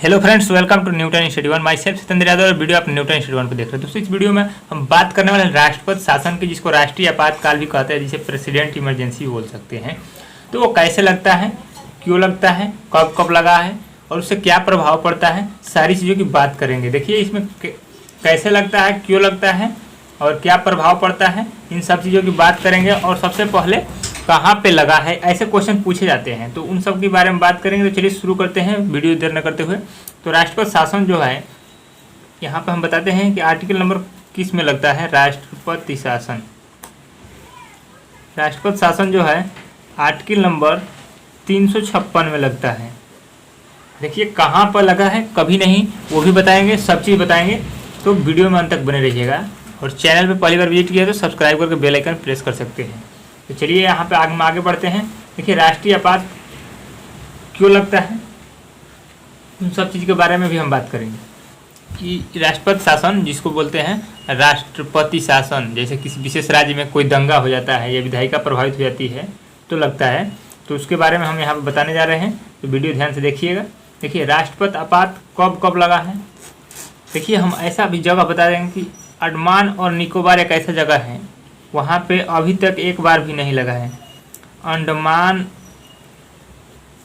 Hello friends, welcome to Newton study one. Myself Satyendra Yadav और video आप Newton study one पर देख रहे हैं। दोस्तों, इस वीडियो में हम बात करने वाले हैं राष्ट्रपति शासन की, जिसको राष्ट्रीय आपातकाल भी कहते हैं, जिसे प्रेसिडेंट इमरजेंसी बोल सकते हैं। तो वो कैसे लगता है, क्यों लगता है, कब कब लगा है और उससे क्या प्रभाव पड़ता है, सारी चीज़ों की बात करेंगे। देखिए, इसमें कैसे लगता है, क्यों लगता है और क्या प्रभाव पड़ता है, इन सब चीज़ों की बात करेंगे। और सबसे पहले कहाँ पे लगा है, ऐसे क्वेश्चन पूछे जाते हैं, तो उन सब के बारे में बात करेंगे। तो चलिए शुरू करते हैं वीडियो देर न करते हुए। तो राष्ट्रपति शासन जो है, यहाँ पे हम बताते हैं कि आर्टिकल नंबर किस में लगता है। राष्ट्रपति शासन, राष्ट्रपति शासन जो है आर्टिकल नंबर 356 में लगता है। देखिए कहाँ पर लगा है, कभी नहीं, वो भी बताएंगे, सब चीज़ बताएंगे। तो वीडियो में अंत तक बने रहिएगा और चैनल पे पहली बार विजिट किया तो सब्सक्राइब करके बेल आइकन प्रेस कर सकते हैं। तो चलिए यहाँ पे आगे बढ़ते हैं। देखिए, राष्ट्रीय आपात क्यों लगता है, उन सब चीज़ के बारे में भी हम बात करेंगे कि राष्ट्रपति शासन, जिसको बोलते हैं राष्ट्रपति शासन, जैसे किसी विशेष राज्य में कोई दंगा हो जाता है या विधायिका प्रभावित हो जाती है तो लगता है, तो उसके बारे में हम यहाँ पे बताने जा रहे हैं। तो वीडियो ध्यान से देखिएगा। देखिए, राष्ट्रपति आपात कब कब लगा है। देखिए, हम ऐसा भी जगह बता देंगे कि अंडमान और निकोबार एक ऐसा जगह है, वहाँ पे अभी तक एक बार भी नहीं लगा है। अंडमान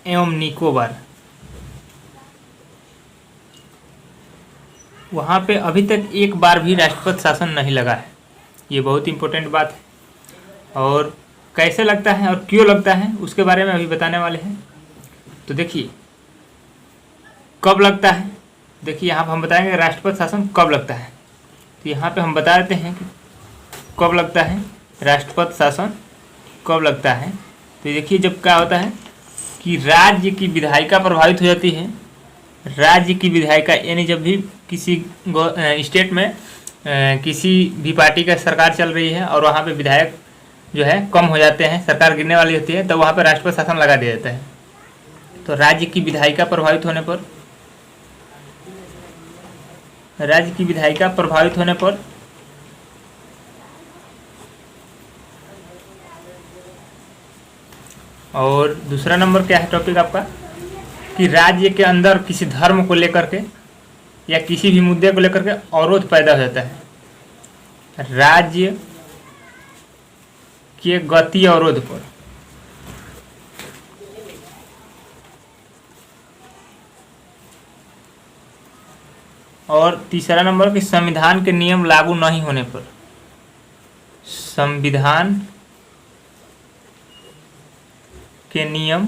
एवं निकोबार, वहाँ पे अभी तक एक बार भी राष्ट्रपति शासन नहीं लगा है। ये बहुत इंपॉर्टेंट बात है। और कैसे लगता है और क्यों लगता है, उसके बारे में अभी बताने वाले हैं। तो देखिए, कब लगता है। देखिए, यहाँ पर हम बताएंगे राष्ट्रपति शासन कब लगता है। तो यहाँ पे हम बता देते हैं कि कब लगता है राष्ट्रपति शासन, कब लगता है। तो देखिए, जब क्या होता है कि राज्य की विधायिका प्रभावित हो जाती है। राज्य की विधायिका यानी जब भी किसी स्टेट में किसी भी पार्टी का सरकार चल रही है और वहाँ पे विधायक जो है कम हो जाते हैं, सरकार गिरने वाली होती है, तो वहाँ पे राष्ट्रपति शासन लगा दिया जाता है। तो राज्य की विधायिका प्रभावित होने पर, राज्य की विधायिका प्रभावित होने पर और दूसरा नंबर क्या है टॉपिक आपका, कि राज्य के अंदर किसी धर्म को लेकर के या किसी भी मुद्दे को लेकर के अवरोध पैदा हो जाता है। राज्य के गति अवरोध पर, और तीसरा नंबर कि संविधान के नियम लागू नहीं होने पर, संविधान के नियम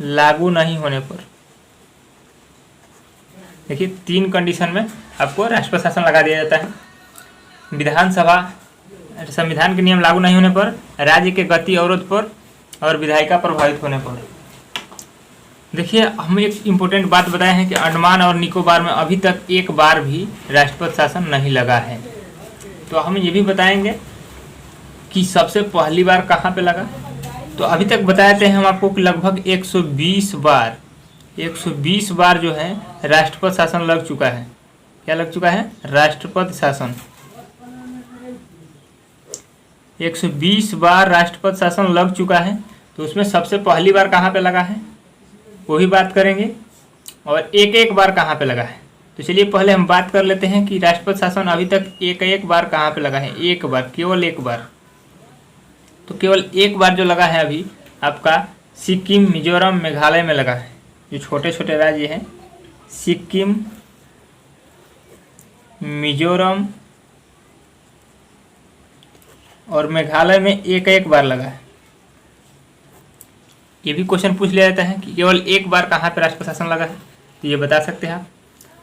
लागू नहीं होने पर। देखिए, 3 कंडीशन में आपको राष्ट्रपति शासन लगा दिया जाता है। विधानसभा, संविधान के नियम लागू नहीं होने पर, राज्य के गति अवरोध पर और विधायिका प्रभावित होने पर। देखिए, हम एक इम्पोर्टेंट बात बताए हैं कि अंडमान और निकोबार में अभी तक एक बार भी राष्ट्रपति शासन नहीं लगा है। तो हम ये भी बताएंगे कि सबसे पहली बार कहाँ पे लगा। तो अभी तक बताते हैं हम आपको कि लगभग 120 बार जो है राष्ट्रपति शासन लग चुका है। क्या लग चुका है? राष्ट्रपति शासन। 120 बार राष्ट्रपति शासन लग चुका है। तो उसमें सबसे पहली बार कहाँ पे लगा है वो भी बात करेंगे, और एक एक बार कहाँ पे लगा है। तो चलिए पहले हम बात कर लेते हैं कि राष्ट्रपति शासन अभी तक एक एक बार कहाँ पे लगा है। एक बार, केवल एक बार। तो केवल एक बार जो लगा है अभी आपका सिक्किम, मिजोरम, मेघालय में लगा है। जो छोटे छोटे राज्य हैं, सिक्किम, मिजोरम और मेघालय में एक एक बार लगा है। ये भी क्वेश्चन पूछ लिया जाता है कि केवल एक बार कहाँ पे राष्ट्रपति शासन लगा है, तो ये बता सकते हैं आप।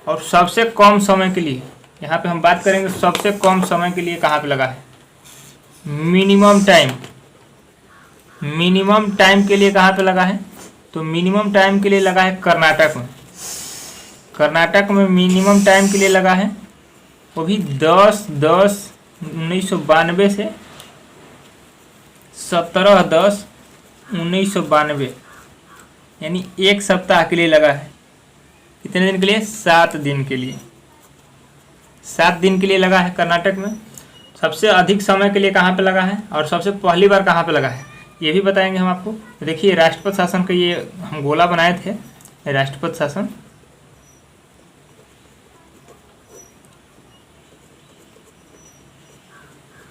और सबसे कम समय के लिए, यहाँ पे हम बात करेंगे सबसे कम समय के लिए कहाँ पे लगा है। मिनिमम टाइम के लिए कहाँ पे लगा है, तो मिनिमम टाइम के लिए लगा है कर्नाटक में। कर्नाटक में मिनिमम टाइम के लिए लगा है, वो भी 10/10/1992 से 17/10/1992, यानी एक सप्ताह के लिए लगा है। कितने दिन के लिए? 7 दिन के लिए। 7 दिन के लिए लगा है कर्नाटक में। सबसे अधिक समय के लिए कहाँ पे लगा है और सबसे पहली बार कहाँ पे लगा है, ये भी बताएंगे हम आपको। देखिए, राष्ट्रपति शासन का ये हम गोला बनाए थे, राष्ट्रपति शासन।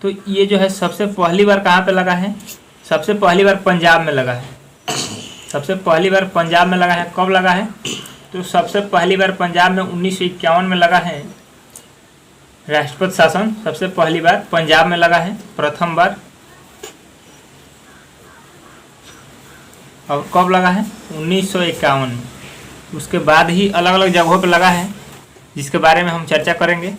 तो ये जो है सबसे पहली बार कहाँ पे लगा है? सबसे पहली बार पंजाब में लगा है। सबसे पहली बार पंजाब में लगा है। कब लगा है? तो सबसे पहली बार पंजाब में 1951 में लगा है राष्ट्रपति शासन। सबसे पहली बार पंजाब में लगा है, प्रथम बार। और कब लगा है? 1951 में। उसके बाद ही अलग अलग जगहों पर लगा है, जिसके बारे में हम चर्चा करेंगे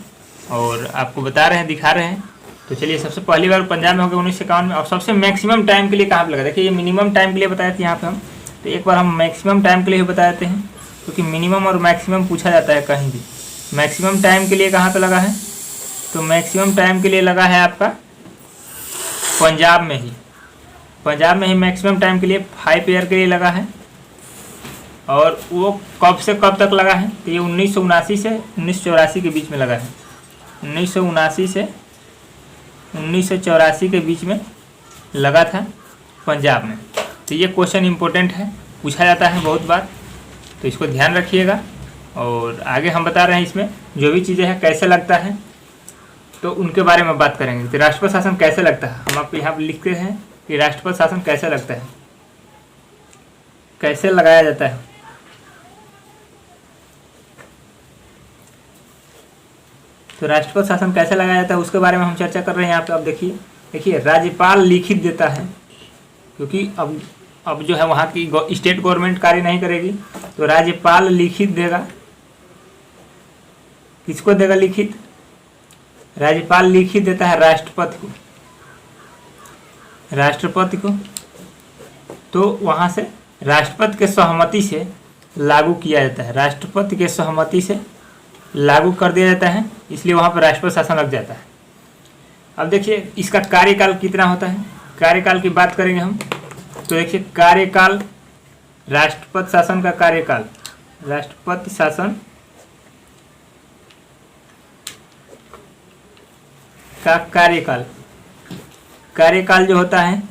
और आपको बता रहे हैं, दिखा रहे हैं। तो चलिए, सबसे पहली बार पंजाब में हो गया 1951 में। और सबसे मैक्सिमम टाइम के लिए कहाँ पे लगा? देखिए, ये मिनिमम टाइम के लिए बताए थे यहाँ पे हम, तो एक बार हम मैक्सिमम टाइम के लिए बता देते हैं, क्योंकि मिनिमम और मैक्सिमम पूछा जाता है कहीं भी। मैक्सिमम टाइम के लिए कहाँ पे लगा है? तो मैक्सिमम टाइम के लिए लगा है आपका पंजाब में ही। पंजाब में ही मैक्सिमम टाइम के लिए 5 ईयर के लिए लगा है। और वो कब से कब तक लगा है? तो ये 1979 से 1984 के बीच में लगा है। 1979 से 1984 के बीच में लगा था पंजाब में। तो ये क्वेश्चन इम्पोर्टेंट है, पूछा जाता है बहुत बार, तो इसको ध्यान रखिएगा। और आगे हम बता रहे हैं इसमें जो भी चीज़ें हैं कैसे लगता है, तो उनके बारे में बात करेंगे। तो राष्ट्रपति शासन कैसे लगता है, हम आपको यहाँ पर लिखते हैं कि राष्ट्रपति शासन कैसे लगता है, कैसे लगाया जाता है। तो राष्ट्रपति शासन कैसे लगाया जाता है उसके बारे में हम चर्चा कर रहे हैं यहाँ पे। अब देखिए राज्यपाल लिखित देता है, क्योंकि अब जो है वहाँ की स्टेट गवर्नमेंट कार्य नहीं करेगी, तो राज्यपाल लिखित देगा। किसको देगा लिखित? राज्यपाल लिखित देता है राष्ट्रपति को। राष्ट्रपति को तो वहाँ से राष्ट्रपति के सहमति से लागू किया जाता है। राष्ट्रपति के सहमति से लागू कर दिया जाता है, इसलिए वहाँ पर राष्ट्रपति शासन लग जाता है। अब देखिए इसका कार्यकाल कितना होता है। कार्यकाल की बात करेंगे हम, तो देखिए कार्यकाल, राष्ट्रपति शासन का कार्यकाल, राष्ट्रपति शासन का कार्यकाल, कार्यकाल जो होता है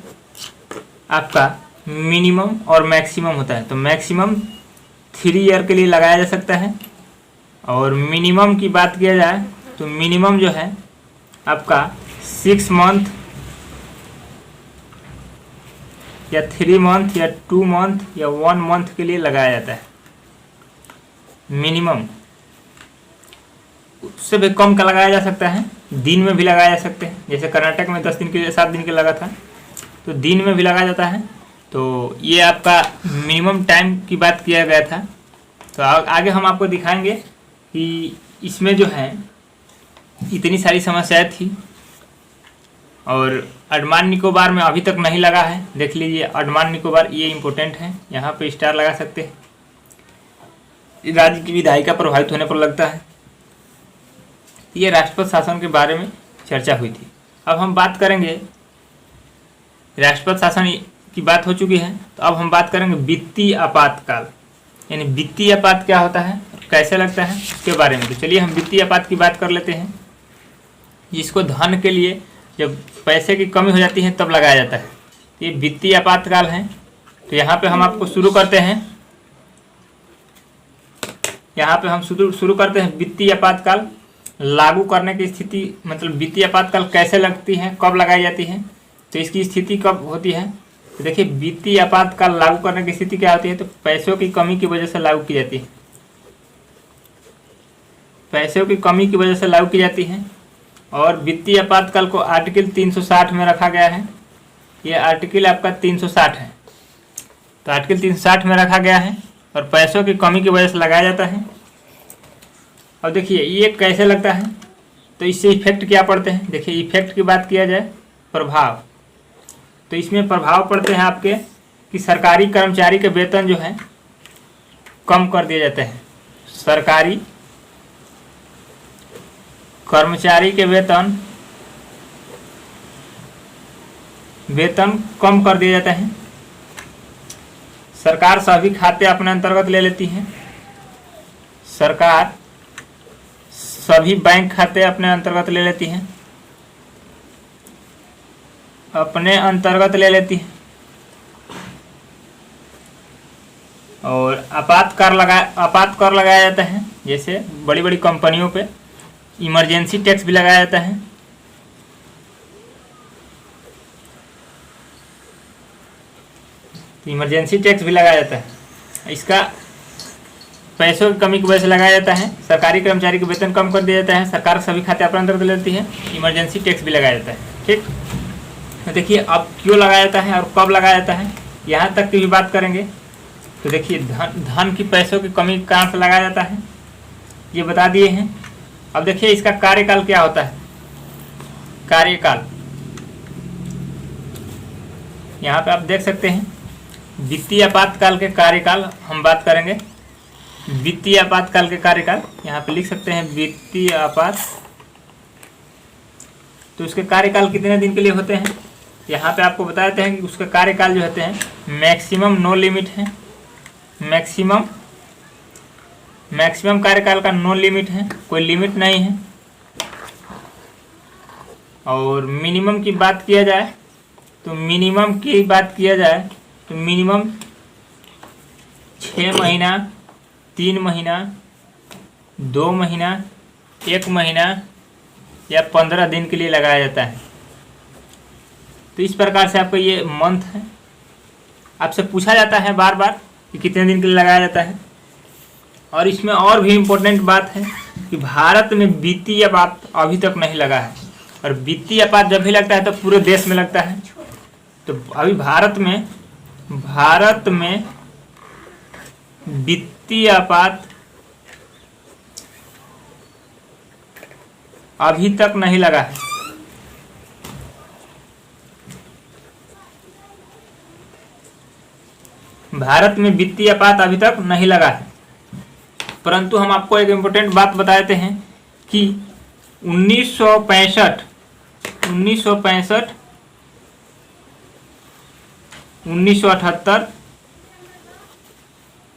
आपका मिनिमम और मैक्सिमम होता है। तो मैक्सिमम 3 ईयर के लिए लगाया जा सकता है, और मिनिमम की बात किया जाए तो मिनिमम जो है आपका 6 मंथ या 3 मंथ या 2 मंथ या 1 मंथ के लिए लगाया जाता है मिनिमम। उससे भी कम का लगाया जा सकता है, दिन में भी लगाया जा सकते हैं। जैसे कर्नाटक में 10 दिन के लिए 7 दिन के लगा था, तो दिन में भी लगाया जाता है। तो ये आपका मिनिमम टाइम की बात किया गया था। तो आगे हम आपको दिखाएंगे कि इसमें जो है इतनी सारी समस्याएं थी, और अंडमान निकोबार में अभी तक नहीं लगा है। देख लीजिए अंडमान निकोबार, ये इम्पोर्टेंट है, यहाँ पे स्टार लगा सकते हैं। राज्य की विधायिका प्रभावित होने पर लगता है। ये राष्ट्रपति शासन के बारे में चर्चा हुई थी। अब हम बात करेंगे, राष्ट्रपति शासन की बात हो चुकी है, तो अब हम बात करेंगे वित्तीय आपातकाल। यानी वित्तीय आपात क्या होता है, कैसे लगता है, उसके बारे में। तो चलिए हम वित्तीय आपात की बात कर लेते हैं, जिसको धन के लिए जब पैसे की कमी हो जाती है तब लगाया जाता है। ये वित्तीय आपातकाल है। तो यहाँ पे हम आपको शुरू करते हैं, यहाँ पे हम शुरू करते हैं वित्तीय आपातकाल लागू करने की स्थिति, मतलब वित्तीय आपातकाल कैसे लगती है, कब लगाई जाती है, तो इसकी स्थिति कब होती है। तो देखिए वित्तीय आपातकाल लागू करने की स्थिति क्या होती है, तो पैसों की कमी की वजह से लागू की जाती है। पैसों की कमी की वजह से लागू की जाती है। और वित्तीय आपातकाल को आर्टिकल 360 में रखा गया है। ये आर्टिकल आपका 360 है, तो आर्टिकल 360 में रखा गया है, और पैसों की कमी की वजह से लगाया जाता है। अब देखिए ये कैसे लगता है, तो इससे इफेक्ट क्या पड़ते हैं। देखिए इफेक्ट की बात किया जाए, प्रभाव, तो इसमें प्रभाव पड़ते हैं आपके कि सरकारी कर्मचारी के वेतन जो है कम कर दिए जाते हैं। सरकारी कर्मचारी के वेतन कम कर दिया जाता है। सरकार सभी खाते अपने अंतर्गत ले लेती है। सरकार सभी बैंक खाते अपने अंतर्गत ले लेती हैं, अपने अंतर्गत ले लेती है। और आपात कर लगाया जाता है, जैसे बड़ी बड़ी कंपनियों पे। इमरजेंसी टैक्स भी लगाया जाता है। इमरजेंसी टैक्स भी लगाया जाता है। इसका पैसों की कमी की वजह से लगाया जाता है। सरकारी कर्मचारी के वेतन कम कर दिया जाता है। सरकार सभी खाते अपने अंदर ले लेती है। इमरजेंसी टैक्स भी लगाया जाता है। ठीक, तो देखिए अब क्यों लगाया जाता है और कब लगाया जाता है, यहाँ तक की भी बात करेंगे। तो देखिए धन की पैसों की कमी के कारण से लगाया जाता है, ये बता दिए हैं। अब देखिए इसका कार्यकाल क्या होता है। कार्यकाल यहाँ पे आप देख सकते हैं, वित्तीय आपातकाल के कार्यकाल हम बात करेंगे। वित्तीय आपातकाल के कार्यकाल यहाँ पे लिख सकते हैं, वित्तीय आपात। तो उसके कार्यकाल कितने दिन के लिए होते हैं, यहाँ पे आपको बता देते हैं कि उसके कार्यकाल जो होते हैं मैक्सिमम नो लिमिट है। मैक्सिमम कार्यकाल का नो लिमिट है, कोई लिमिट नहीं है। और मिनिमम की बात किया जाए तो मिनिमम 6 महीना, 3 महीना, 2 महीना, 1 महीना या 15 दिन के लिए लगाया जाता है। तो इस प्रकार से आपका ये मंथ है। आपसे पूछा जाता है बार बार कि कितने दिन के लिए लगाया जाता है। और इसमें और भी इम्पोर्टेंट बात है कि भारत में वित्तीय आपात अभी तक नहीं लगा है। और वित्तीय आपात जब भी लगता है तो पूरे देश में लगता है। तो अभी भारत में वित्तीय आपात अभी तक नहीं लगा है। भारत में वित्तीय आपात अभी तक नहीं लगा है। परंतु हम आपको एक इम्पोर्टेंट बात बता देते हैं कि 1965, 1978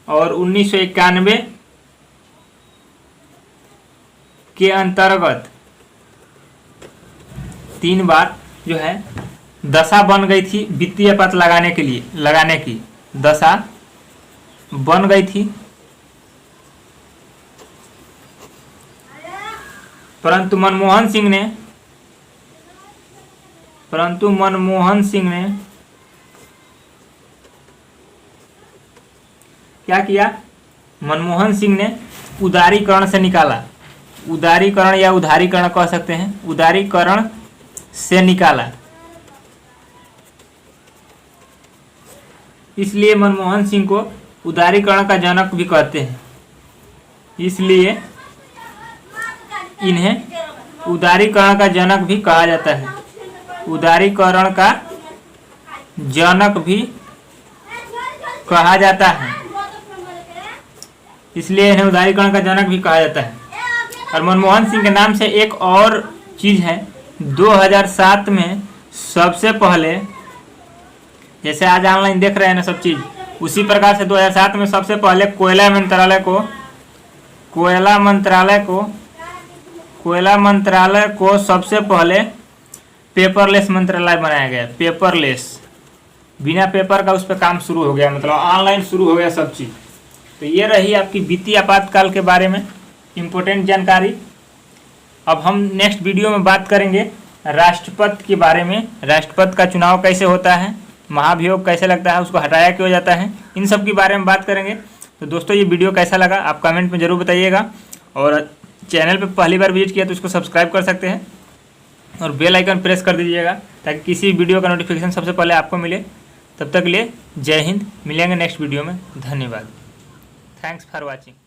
और 1991 के अंतर्गत 3 बार जो है दशा बन गई थी वित्तीय आपात लगाने की दशा बन गई थी। परंतु मनमोहन सिंह ने क्या किया, मनमोहन सिंह ने उदारीकरण से निकाला। उदारीकरण या उधारीकरण कह सकते हैं, उदारीकरण से निकाला। इसलिए मनमोहन सिंह को उदारीकरण का जनक भी कहते हैं। इसलिए इन्हें उदारीकरण का जनक भी कहा जाता है। उदारीकरण का जनक भी कहा जाता है, इसलिए इन्हें उदारीकरण का जनक भी कहा जाता है। और मनमोहन सिंह के नाम से एक और चीज़ है, 2007 में सबसे पहले, जैसे आज ऑनलाइन देख रहे हैं ना सब चीज़, उसी प्रकार से 2007 में सबसे पहले कोयला मंत्रालय को सबसे पहले पेपरलेस मंत्रालय बनाया गया। पेपरलेस, बिना पेपर का उस पर काम शुरू हो गया, मतलब ऑनलाइन शुरू हो गया सब चीज़। तो ये रही आपकी वित्तीय आपातकाल के बारे में इम्पोर्टेंट जानकारी। अब हम नेक्स्ट वीडियो में बात करेंगे राष्ट्रपति के बारे में। राष्ट्रपति का चुनाव कैसे होता है, महाभियोग कैसे लगता है, उसको हटाया क्यों जाता है, इन सब के बारे में बात करेंगे। तो दोस्तों ये वीडियो कैसा लगा आप कमेंट में ज़रूर बताइएगा। और चैनल पे पहली बार विजिट किया तो इसको सब्सक्राइब कर सकते हैं और बेल आइकन प्रेस कर दीजिएगा ताकि किसी वीडियो का नोटिफिकेशन सबसे पहले आपको मिले। तब तक के लिए जय हिंद, मिलेंगे नेक्स्ट वीडियो में। धन्यवाद। Thanks for watching.